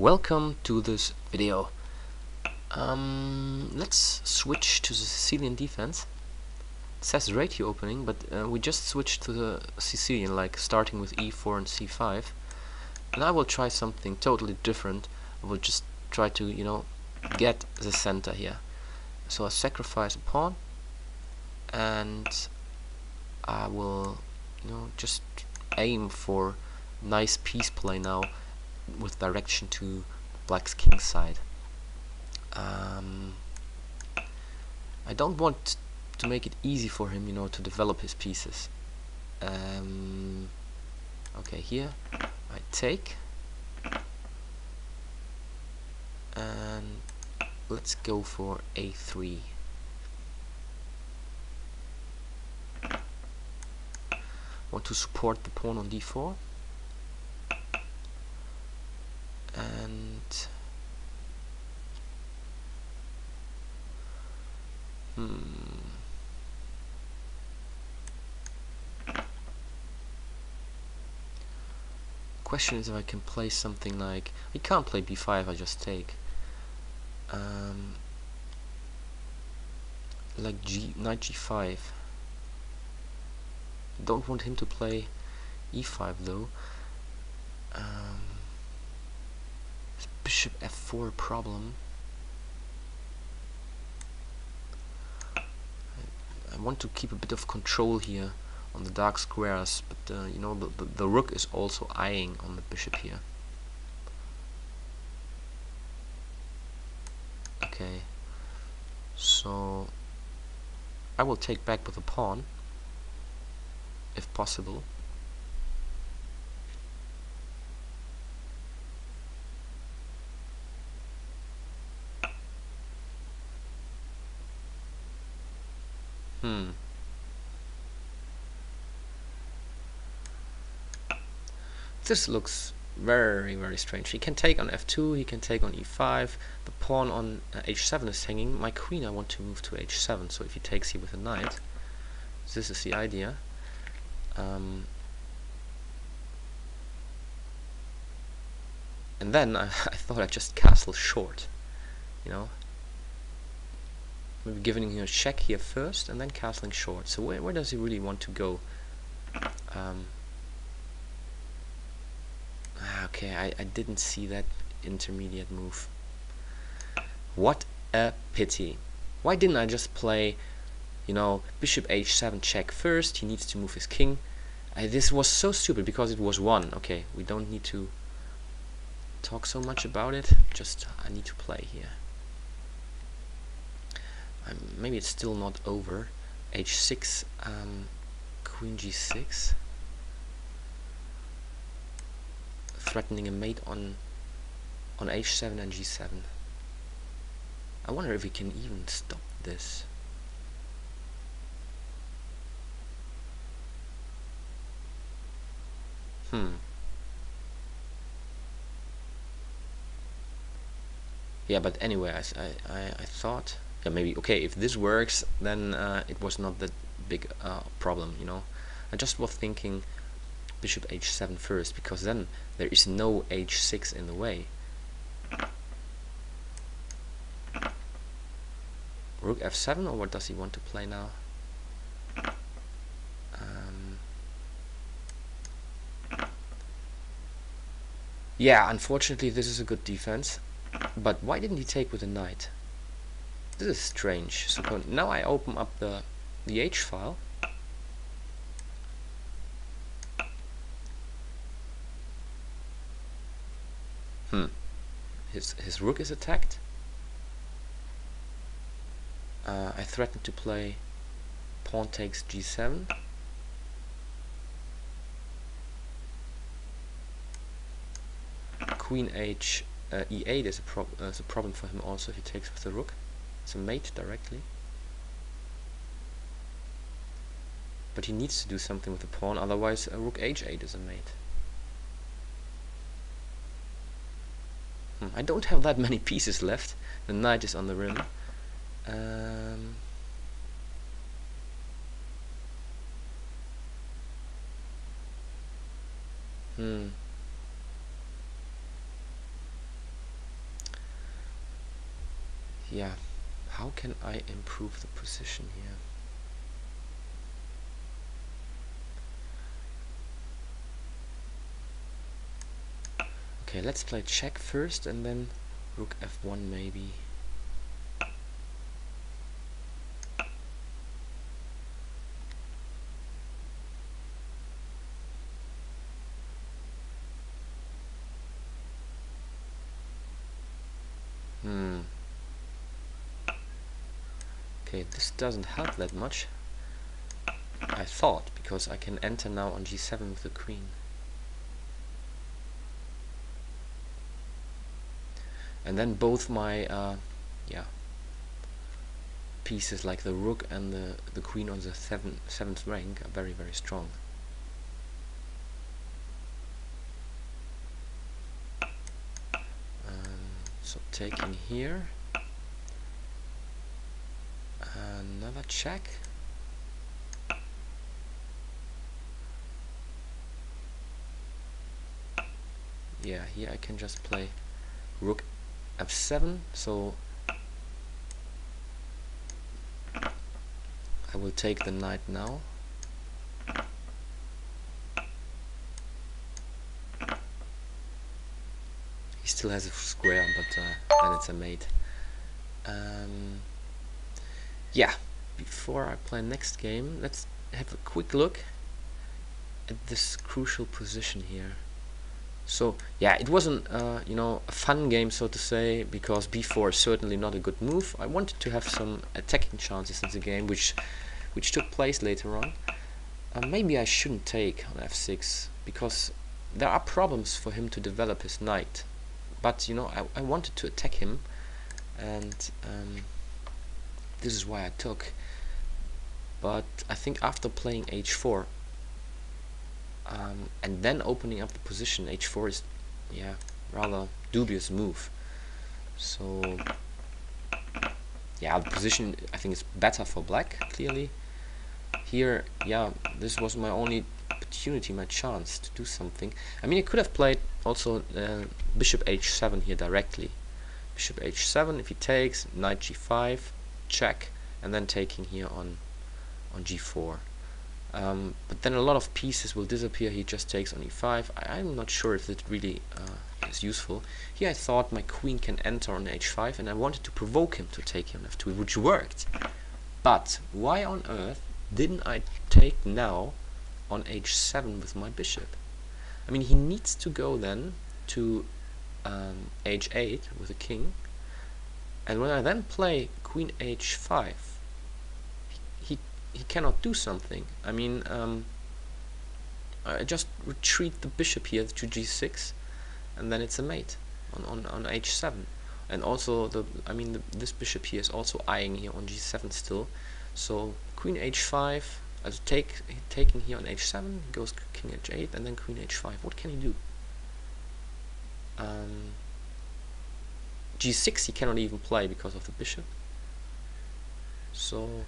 Welcome to this video. Let's switch to the Sicilian defense. It says ratio opening, but we just switched to the Sicilian, like starting with e4 and c5. And I will try something totally different. I will just try to, get the center here. So I sacrifice a pawn, and I will, just aim for nice piece play now, with direction to black's king side. I don't want to make it easy for him, to develop his pieces. Okay, here I take, and let's go for a3. Want to support the pawn on d4. And question is if I can play something like, I can't play b5, I just take like knight g5. Don't want him to play e5 though. Bishop f4 problem. I want to keep a bit of control here on the dark squares, but the rook is also eyeing on the bishop here. Okay, so I will take back with a pawn if possible. This looks very, very strange. He can take on f2, he can take on e5, the pawn on h7 is hanging. My queen I want to move to h7, so if he takes here with a knight, this is the idea. And then I thought I'd just castle short, maybe giving him a check here first and then castling short. So where does he really want to go? Okay, I didn't see that intermediate move. What a pity. Why didn't I just play, bishop h7 check first? He needs to move his king. This was so stupid because it was 1. Okay, we don't need to talk so much about it. Just I need to play here. Maybe it's still not over. h6, queen g6. Threatening a mate on h7 and g7. I wonder if we can even stop this. Yeah, but anyway, I thought, yeah, maybe, okay, if this works, then it was not that big problem, I just was thinking bishop h7 first, because then there is no h6 in the way. Rook f7, or what does he want to play now? Yeah, unfortunately this is a good defense, but why didn't he take with a knight? This is strange. So now I open up the h file. His rook is attacked. I threatened to play pawn takes g7. Queen h e8 is a problem for him also if he takes with the rook. It's a mate directly. But he needs to do something with the pawn, otherwise a rook h8 is a mate. I don't have that many pieces left. The knight is on the rim. yeah, how can I improve the position here? Okay, let's play check first and then rook f1 maybe. Okay, this doesn't help that much, I thought, because I can enter now on g7 with the queen. And then both my pieces like the rook and the queen on the seventh rank are very, very strong. So taking here, another check. Yeah, here I can just play rook f7, so I will take the knight now. He still has a square, but then it's a mate. Yeah, before I play next game, let's have a quick look at this crucial position here. So yeah, it wasn't you know, a fun game, so to say, because b4 is certainly not a good move. I wanted to have some attacking chances in the game, which took place later on. Maybe I shouldn't take on f6, because there are problems for him to develop his knight. But you know, I wanted to attack him, and this is why I took. But I think after playing h4 and then opening up the position, h4 is, yeah, rather dubious move. So yeah, the position I think is better for black, clearly. Here, yeah, this was my only opportunity, my chance to do something. I mean, I could have played also bishop h7 here directly. Bishop h7, if he takes, knight g5, check, and then taking here on g4. But then a lot of pieces will disappear. He just takes on e5. I'm not sure if it really is useful. Here I thought my queen can enter on h5, and I wanted to provoke him to take on f2, which worked. But why on earth didn't I take now on h7 with my bishop? I mean, he needs to go then to h8 with the king, and when I then play queen h5, he cannot do something. I mean, I just retreat the bishop here to g6, and then it's a mate on h7. And also this bishop here is also eyeing here on g7 still. So queen h5, as taking here on h7, he goes king h8, and then queen h5. What can he do? g6 he cannot even play because of the bishop. So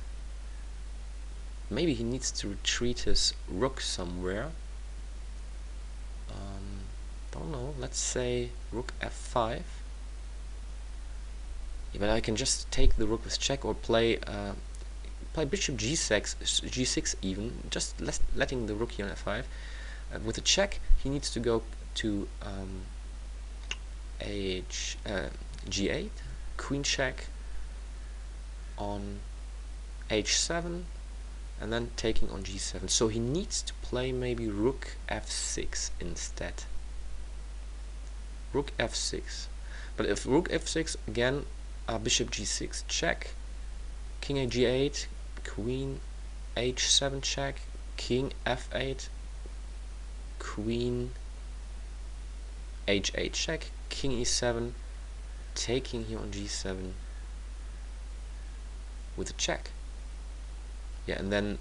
maybe he needs to retreat his rook somewhere. Don't know, let's say rook f5. Yeah, but I can just take the rook with check, or play bishop g6 even, just letting the rook here on f5. With a check, he needs to go to g8, queen check on h7, and then taking on g7. So he needs to play maybe rook f6 instead. Rook f6. But if rook f6, again, bishop g6 check, king g8, queen h7 check, king f8, queen h8 check, king e7, taking here on g7 with a check. Yeah, and then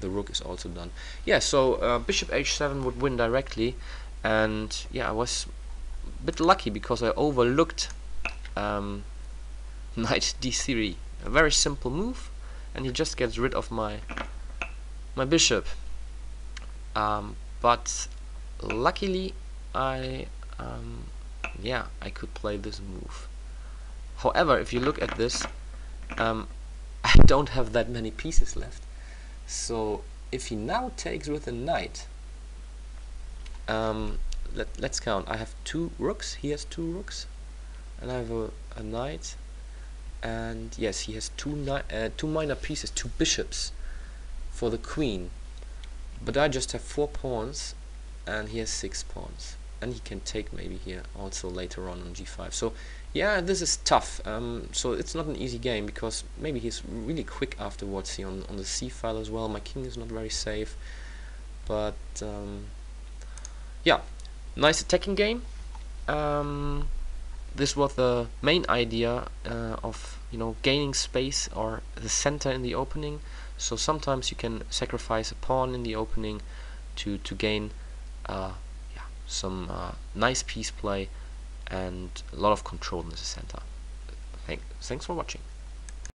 the rook is also done. Yeah, so bishop h7 would win directly, and yeah, I was a bit lucky because I overlooked knight d3, a very simple move, and he just gets rid of my bishop. But luckily I could play this move. However, if you look at this, I don't have that many pieces left. So if he now takes with a knight, let's count. I have 2 rooks, he has 2 rooks, and I have a knight, and yes, he has 2 minor pieces, 2 bishops for the queen, but I just have 4 pawns and he has 6 pawns, and he can take maybe here also later on g5. So yeah, this is tough. So it's not an easy game, because maybe he's really quick afterwards here on the c file as well. My king is not very safe, but yeah, nice attacking game. This was the main idea of, you know, gaining space or the center in the opening. So sometimes you can sacrifice a pawn in the opening to gain some nice piece play and a lot of control in the center. Thanks for watching.